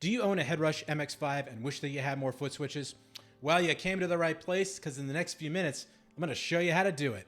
Do you own a HeadRush MX5 and wish that you had more foot switches? Well, you came to the right place, because in the next few minutes, I'm going to show you how to do it.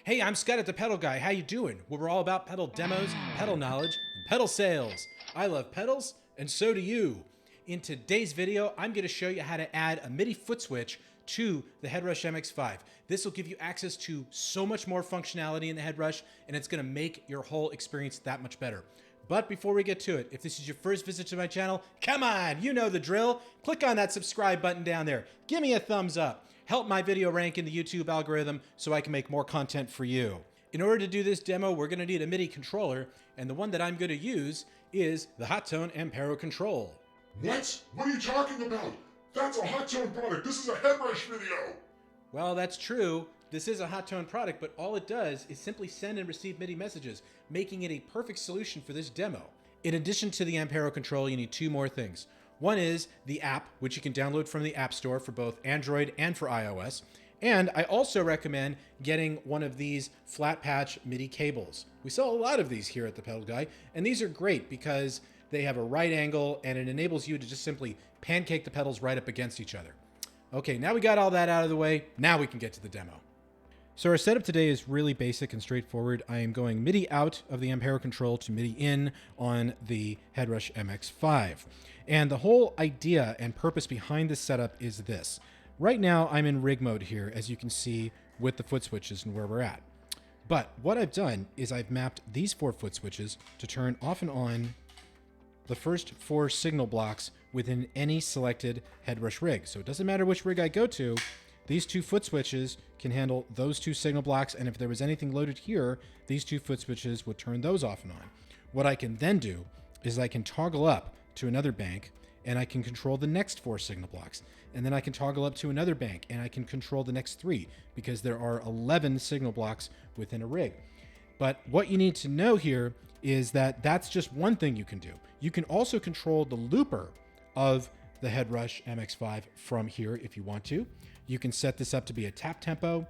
Hey, I'm Scott at the Pedal Guy. How you doing? Well, we're all about pedal demos, pedal knowledge, and pedal sales. I love pedals, and so do you. In today's video, I'm going to show you how to add a MIDI foot switch to the HeadRush MX5. This will give you access to so much more functionality in the HeadRush, and it's going to make your whole experience that much better. But before we get to it, if this is your first visit to my channel, come on, you know the drill. Click on that subscribe button down there. Give me a thumbs up. Help my video rank in the YouTube algorithm so I can make more content for you. In order to do this demo, we're going to need a MIDI controller, and the one that I'm going to use is the Hotone Ampero Control. What? What are you talking about? That's a Hotone product. This is a HeadRush video. Well, that's true. This is a Hotone product, but all it does is simply send and receive MIDI messages, making it a perfect solution for this demo. In addition to the Ampero Control, you need two more things. One is the app, which you can download from the App Store for both Android and for iOS. And I also recommend getting one of these flat patch MIDI cables. We sell a lot of these here at the Pedal Guy, and these are great because they have a right angle and it enables you to just simply pancake the pedals right up against each other. Okay, now we got all that out of the way. Now we can get to the demo. So our setup today is really basic and straightforward. I am going MIDI out of the Ampero Control to MIDI in on the HeadRush MX5. And the whole idea and purpose behind this setup is this. Right now I'm in rig mode here, as you can see with the foot switches and where we're at. But what I've done is I've mapped these 4 foot switches to turn off and on the first 4 signal blocks within any selected HeadRush rig. So it doesn't matter which rig I go to, these 2 foot switches can handle those 2 signal blocks, and if there was anything loaded here, these 2 foot switches would turn those off and on. What I can then do is I can toggle up to another bank, and I can control the next 4 signal blocks. And then I can toggle up to another bank, and I can control the next 3, because there are 11 signal blocks within a rig. But what you need to know here is that that's just one thing you can do. You can also control the looper of the HeadRush MX5 from here if you want to. You can set this up to be a tap tempo.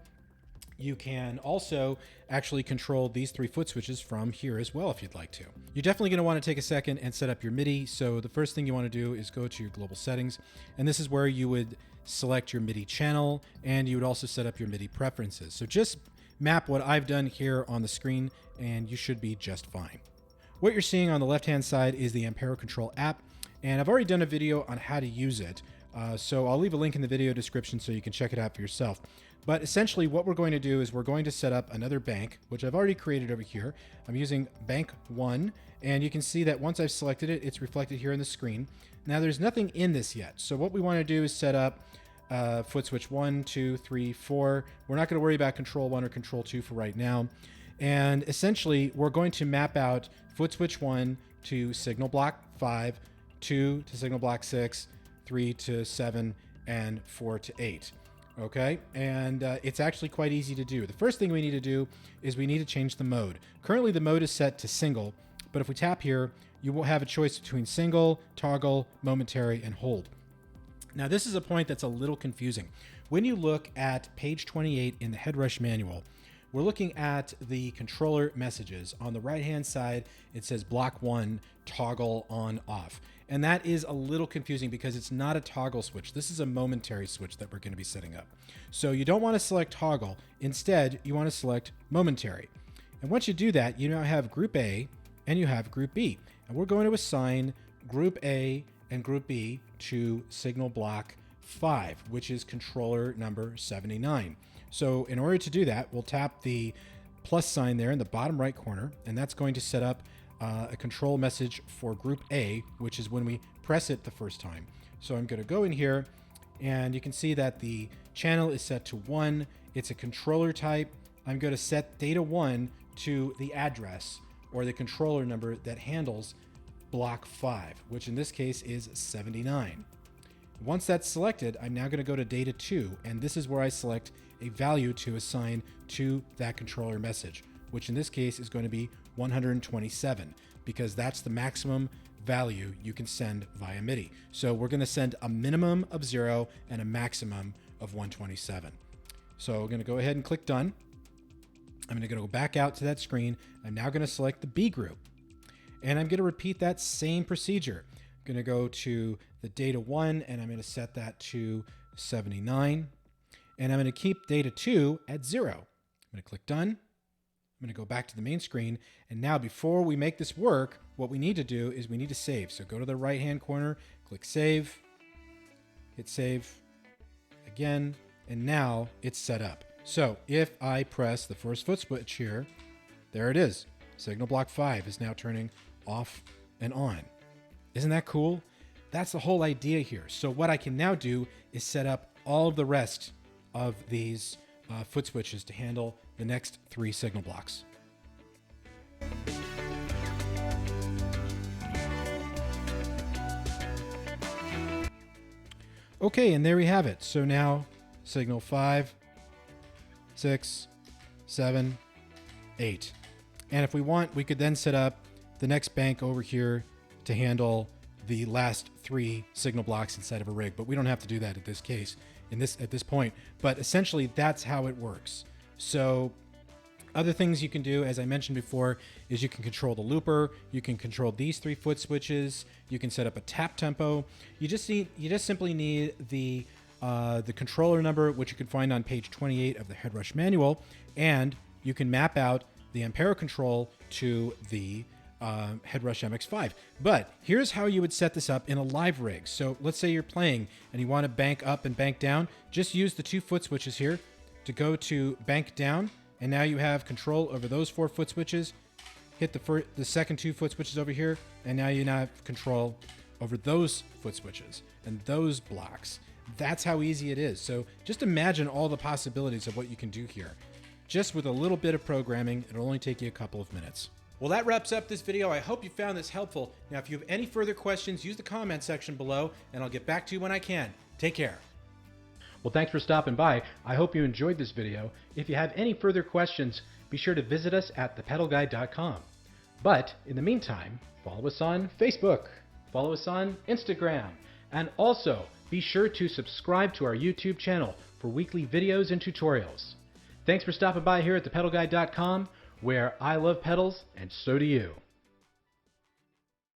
You can also actually control these 3 foot switches from here as well if you'd like to. You're definitely going to want to take a second and set up your MIDI. So the first thing you want to do is go to your global settings, and this is where you would select your MIDI channel, and you would also set up your MIDI preferences. So just map what I've done here on the screen, and you should be just fine. What you're seeing on the left-hand side is the Ampero Control app, and I've already done a video on how to use it. So I'll leave a link in the video description so you can check it out for yourself. But essentially what we're going to do is we're going to set up another bank, which I've already created over here. I'm using bank 1, and you can see that once I've selected it, it's reflected here on the screen. Now there's nothing in this yet. So what we want to do is set up foot switch 1, 2, 3, 4. We're not going to worry about control 1 or control 2 for right now. And essentially we're going to map out foot switch 1 to signal block 5, 2 to signal block 6, 3 to 7, and 4 to 8. Okay, and it's actually quite easy to do. The first thing we need to do is we need to change the mode. Currently the mode is set to single, but if we tap here, you will have a choice between single, toggle, momentary, and hold. Now this is a point that's a little confusing. When you look at page 28 in the HeadRush manual, we're looking at the controller messages. On the right-hand side, it says block 1, toggle on off. And that is a little confusing because it's not a toggle switch. This is a momentary switch that we're going to be setting up. So you don't want to select toggle. Instead, you want to select momentary. And once you do that, you now have group A and you have group B. And we're going to assign group A and group B to signal block 5, which is controller number 79. So in order to do that, we'll tap the plus sign there in the bottom right corner, and that's going to set up a control message for group A, which is when we press it the first time. So I'm going to go in here, and you can see that the channel is set to 1. It's a controller type. I'm going to set data 1 to the address or the controller number that handles block 5, which in this case is 79. Once that's selected, I'm now going to go to data 2, and this is where I select a value to assign to that controller message, which in this case is going to be 127, because that's the maximum value you can send via MIDI. So we're going to send a minimum of 0 and a maximum of 127. So we're going to go ahead and click done. I'm going to go back out to that screen. I'm now going to select the B group. And I'm going to repeat that same procedure. I'm going to go to the data 1 and I'm going to set that to 79. And I'm going to keep data 2 at 0. I'm going to click done. I'm going to go back to the main screen. And now before we make this work, what we need to do is we need to save. So go to the right-hand corner, click save, hit save again, and now it's set up. So if I press the first foot switch here, there it is. Signal block 5 is now turning off and on. Isn't that cool? That's the whole idea here. So what I can now do is set up all of the rest of these foot switches to handle the next 3 signal blocks. Okay, and there we have it. So now signal 5, 6, 7, 8. And if we want, we could then set up the next bank over here to handle the last 3 signal blocks inside of a rig, but we don't have to do that at this case, at this point. But essentially, that's how it works. So other things you can do, as I mentioned before, is you can control the looper, you can control these 3 foot switches, you can set up a tap tempo. You just simply need the controller number, which you can find on page 28 of the HeadRush manual, and you can map out the Ampero Control to the HeadRush MX5. But here's how you would set this up in a live rig. So let's say you're playing and you want to bank up and bank down. Just use the 2 foot switches here to go to bank down, and now you have control over those 4 foot switches. Hit the second 2 foot switches over here, and now you have control over those foot switches and those blocks. That's how easy it is. So just imagine all the possibilities of what you can do here. Just with a little bit of programming, it'll only take you a couple of minutes. Well, that wraps up this video. I hope you found this helpful. Now, if you have any further questions, use the comment section below, and I'll get back to you when I can. Take care. Well, thanks for stopping by. I hope you enjoyed this video. If you have any further questions, be sure to visit us at thepedalguide.com. But in the meantime, follow us on Facebook, follow us on Instagram, and also be sure to subscribe to our YouTube channel for weekly videos and tutorials. Thanks for stopping by here at thepedalguide.com, where I love pedals and so do you.